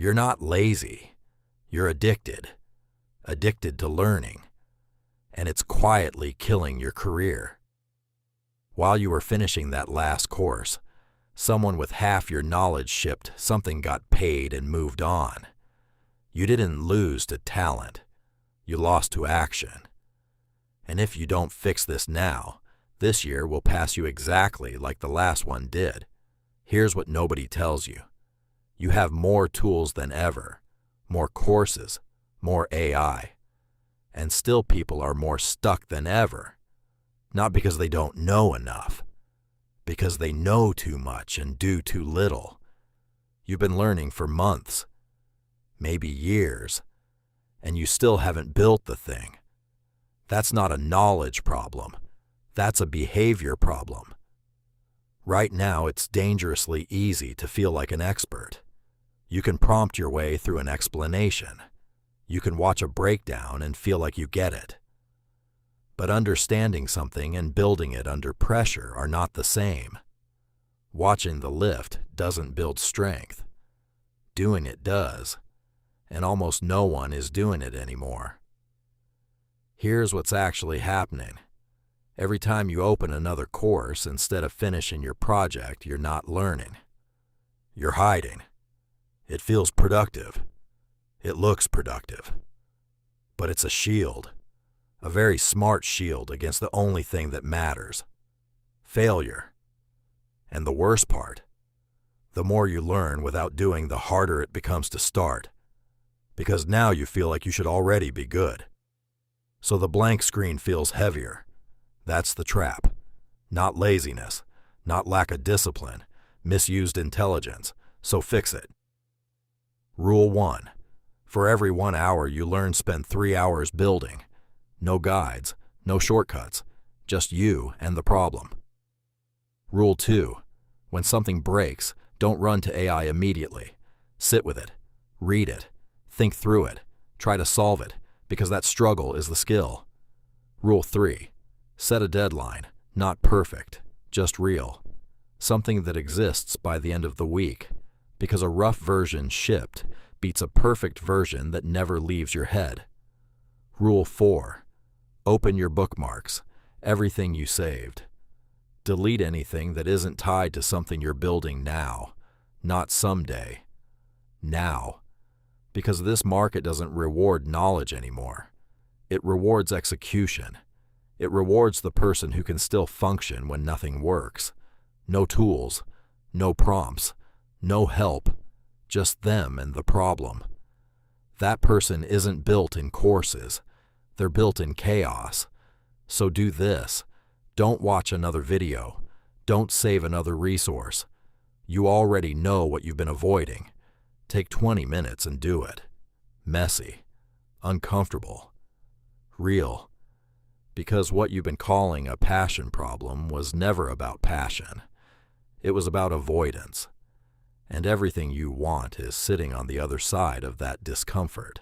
You're not lazy. You're addicted to learning, and it's quietly killing your career. While you were finishing that last course, someone with half your knowledge shipped something, got paid, and moved on. You didn't lose to talent. You lost to action. And if you don't fix this now, this year will pass you exactly like the last one did. Here's what nobody tells you. You have more tools than ever, more courses, more AI, and still people are more stuck than ever. Not because they don't know enough, because they know too much and do too little. You've been learning for months, maybe years, and you still haven't built the thing. That's not a knowledge problem. That's a behavior problem. Right now, it's dangerously easy to feel like an expert. You can prompt your way through an explanation. You can watch a breakdown and feel like you get it. But understanding something and building it under pressure are not the same. Watching the lift doesn't build strength. Doing it does, and almost no one is doing it anymore. Here's what's actually happening. Every time you open another course, instead of finishing your project, you're not learning. You're hiding. It feels productive. It looks productive. But it's a shield. A very smart shield against the only thing that matters. Failure. And the worst part, the more you learn without doing, the harder it becomes to start. Because now you feel like you should already be good. So the blank screen feels heavier. That's the trap. Not laziness, not lack of discipline, misused intelligence. So fix it. Rule 1. For every 1 hour you learn, spend 3 hours building. No guides, no shortcuts, just you and the problem. Rule 2. When something breaks, don't run to AI immediately. Sit with it, read it, think through it, try to solve it, because that struggle is the skill. Rule 3. Set a deadline, not perfect, just real. Something that exists by the end of the week, because a rough version shipped beats a perfect version that never leaves your head. Rule 4. Open your bookmarks, everything you saved. Delete anything that isn't tied to something you're building now, not someday. Now. Because this market doesn't reward knowledge anymore. It rewards execution. It rewards the person who can still function when nothing works. No tools, no prompts, no help, just them and the problem. That person isn't built in courses. They're built in chaos. So do this. Don't watch another video. Don't save another resource. You already know what you've been avoiding. Take 20 minutes and do it. Messy. Uncomfortable. Real. Because what you've been calling a passion problem was never about passion. It was about avoidance. And everything you want is sitting on the other side of that discomfort.